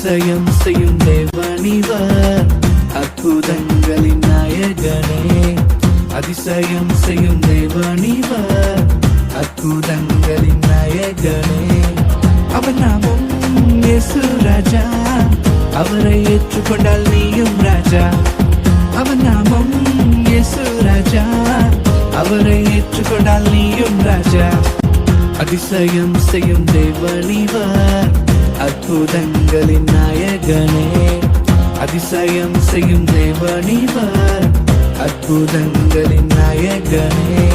அதிசயம் செய்யும் தேவனிவர், அற்புதங்களின் நாயகனே. அதிசயம் செய்யும் தேவனிவர், அற்புதங்களின் நாயகனே. அவர் நாமம் இயேசு ராஜா, அவரை ஏற்றுக்கொண்டால் நீயும் ராஜா. அவர் நாமம் இயேசு ராஜா, அவரை ஏற்றுக்கொண்டால் நீயும் ராஜா. அதிசயம் செய்யும் தேவனிவர், அற்புதங்களின் நாயகனே. அதிசயம் செய்யும் தேவனிவர், அற்புதங்களின் நாயகனே.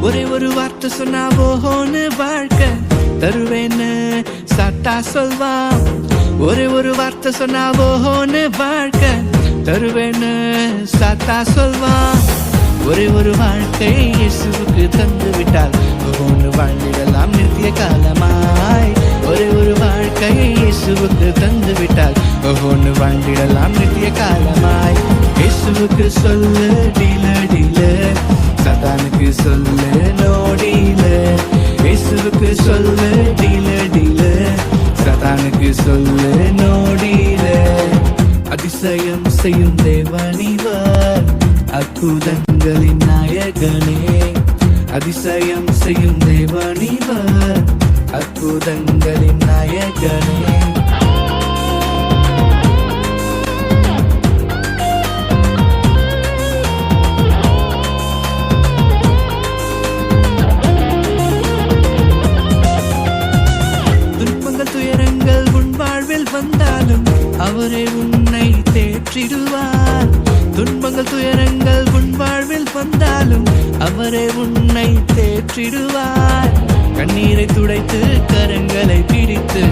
ஒரே ஒரு வார்த்தை சொன்னா ஓஹோன்னு வாழ்க்கை தருவேன்னு சாட்டா சொல்வான். ஒரே ஒரு வார்த்தை சொன்னா ஓஹோன்னு வாழ்க்கை தருவேன்னு சாட்டா சொல்வான். ஒரே ஒரு வாழ்க்கை இயேசுவுக்கு தந்து விட்டால் ஓஹோன்னு வாழ்ந்திடலாம் நித்திய காலமாய். ஒரே ஒரு வாழ்க்கை இயேசுவுக்கு தந்து விட்டால் ஓஹோன்னு வாழ்ந்திடலாம் நித்திய காலமாய். இயேசுவுக்கு சொல்லு டீல டீல, சத்தானுக்கு சொல்லு நோடில. இயேசுவுக்கு சொல்லு டீல டீல, சத்தானுக்கு சொல்லு நோடில. அதிசயம் செய்யும் தேவனிவர், அற்புதங்களின் நாயகனே. அதிசயம் செய்யும் தேவனிவர், அற்புதங்களின் நாயகனே. துயரங்கள் உன் வாழ்வில் வந்தாலும் அவரே உன்னை தேற்றிடுவார். துன்பங்கள் துயரங்கள் உன் வாழ்வில் வந்தாலும் அவரே உன்னை தேற்றிடுவார். கண்ணீரை துடைத்து கரங்களை பிடித்து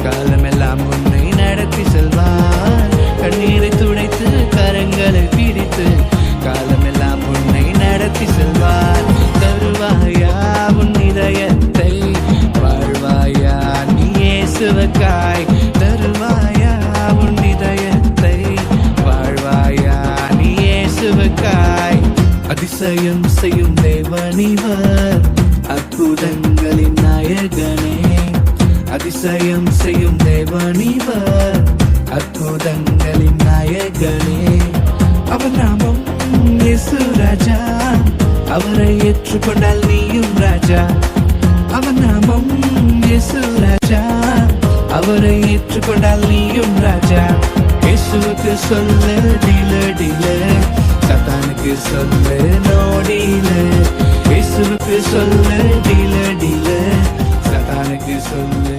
காலமெல்லாம் உன்னை நடத்தி செல்வார். கண்ணீரை துடைத்து கரங்களை பிடித்து காலமெல்லாம் உன்னை நடத்தி செல்வார். தருவாயா உன் இதயத்தை, வாழ்வாயா நீ இயேசுவுக்காய். தருவாயா உன் இதயத்தை, வாழ்வாயா நீ இயேசுவுக்காய். அதிசயம் செய்யும் தேவனிவர், அற்புதங்களின் நாயகனே. அதிசயம் செய்யும் தேவனிவர், அற்புதங்களின் நாயகனே. அவர் நாமம் இயேசு ராஜா, அவரை ஏற்றுக்கொண்டால் நீயும் ராஜா. அவர் நாமம் இயேசு ராஜா, அவரை ஏற்றுக்கொண்டால் நீயும் ராஜா. இயேசுவுக்கு சொல்லு டீல டீல, சத்தானுக்கு சொல்லு நோடில. இயேசுவுக்கு சொல்லு டீல டீல, சத்தானுக்கு சொல்லு